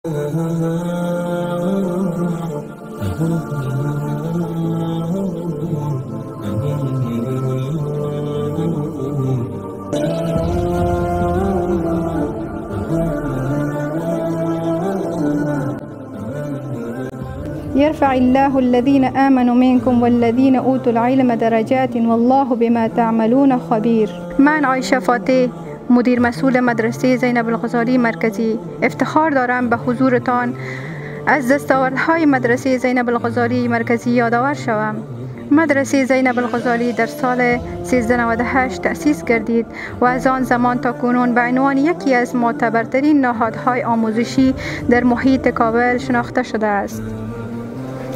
يرفع الله الذين آمنوا منكم والذين أوتوا العلم درجات والله بما تعملون خبير. من عایشه فاتح، مدیر مسئول مدرسه زینب الغزالی مرکزی، افتخار دارم به حضورتان از دستاوردهای مدرسه زینب الغزالی مرکزی یادآور شوم. مدرسه زینب الغزالی در سال 1398 تأسیس گردید و از آن زمان تا کنون به عنوان یکی از معتبرترین نهادهای آموزشی در محیط کابل شناخته شده است.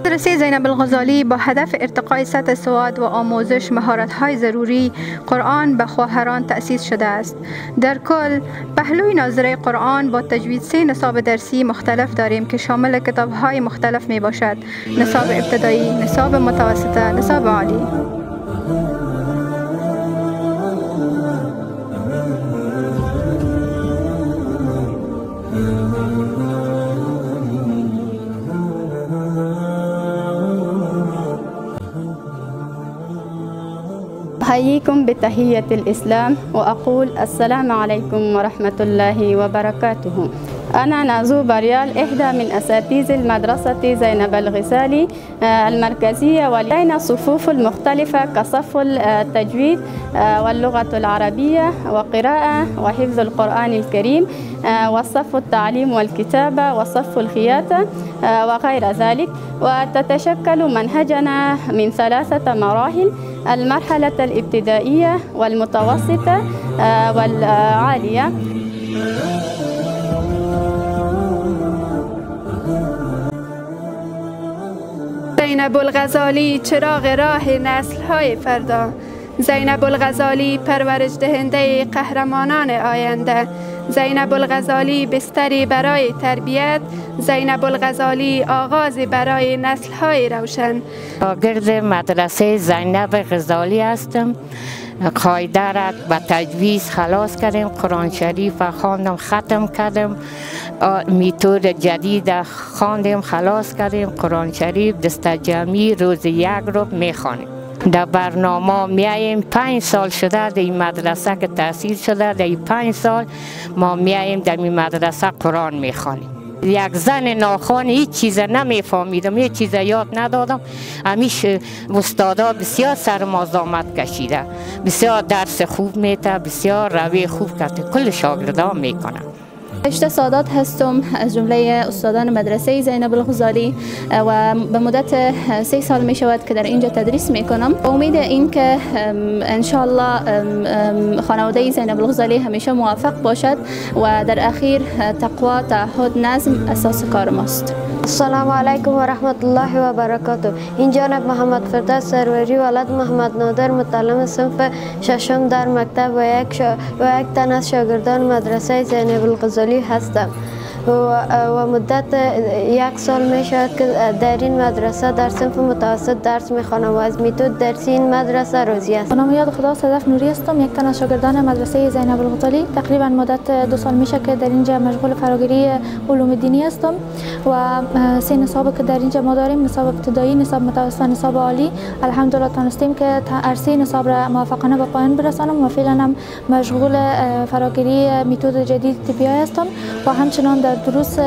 مدرسه زینب الغزالی با هدف ارتقای سطح سواد و آموزش مهارت‌های ضروری قرآن به خواهران تأسیس شده است. در کل پهلوی ناظره قرآن با تجوید 3 نصاب درسی مختلف داریم که شامل کتاب‌های مختلف می باشد: نصاب ابتدایی، نصاب متوسطه، نصاب عالی. أحييكم بتحية الإسلام وأقول السلام عليكم ورحمة الله وبركاته. أنا نازو بريال، إحدى من أساتذة المدرسة زينب الغزالي المركزية، ولدينا الصفوف المختلفة كصف التجويد واللغة العربية وقراءة وحفظ القرآن الكريم وصف التعليم والكتابة وصف الخياطة وغير ذلك. وتتشكل منهجنا من 3 مراحل: المرحلة الابتدائية والمتوسطة والعالية. زینب الغزالی چراغ راه نسل‌های فردا. زینب الغزالی پرورش دهنده قهرمانان آینده. زینب الغزالی بستری برای تربیت. زینب الغزالی آغازی برای نسل‌های روشن. شاگرد مدرسه زینب غزالی هستم. قاعده را به تجوید خلاص کردیم، قرآن شریف خواندم، ختم کردم، میتود جدید خواندیم، خلاص کردیم. قرآن شریف دستجمعی روز 1 رو میخوانیم. در برنامه میاییم 5 سال شده در این مدرسه که تأسیس شده. در این 5 سال ما میاییم در این مدرسه قرآن میخوانیم. یک زن ناخوان هیچ چیز نمیفهمیدم، هیچ چیز یاد ندادم. همیش استادا بسیار سرمازامت کشیده، بسیار درس خوب میده، بسیار روی خوب کرده، کل شاگردان میکنن. رشته سادات هستم، از جمله استادان مدرسه زینب الغزالی و به مدت 3 سال می شود که در اینجا تدریس می کنم. امید این که انشالله خانواده زینب الغزالی همیشه موفق باشد و در اخیر تقوا، تعهد، نظم اساس کار ماست. السلام علیکم و رحمت الله و برکاته. این جانب محمد فردوس سروری ولد محمد نادر، متعلم صنف 6 در مکتب و یک تن از شاگردان مدرسه زینب الغزالی هستم و مدت 1 سال می شود که در این مدرسه در صنف متوسط درس می خوانم و از میتود درسی این مدرسه راضی هستم. به نام یاد خدا صدف نوری هستم، یک تن از شاگردان مدرسه زینب الغزالی. تقریبا مدت 2 سال میشه که در اینجا مشغول فراگیری علوم دینی هستم و 3 نصاب که در اینجا ما داریم: نصاب ابتدایی، نصاب متوسط، نصاب عالی. الحمدلله تونستیم که هر نصاب را موفقانه به پایان برسانم و فعلا هم مشغول فراگیری میتود جدید TPI هستم و همچنان در دروس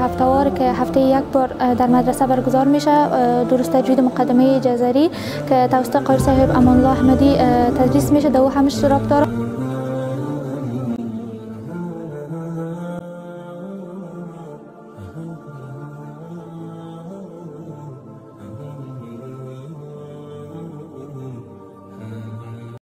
هفته‌وار که هفته 1 بار در مدرسه برگزار میشه، دروس تجوید مقدمه جزری که توسط قاری صاحب امان الله احمدی تدریس میشه، در او هم اشتراک دارم.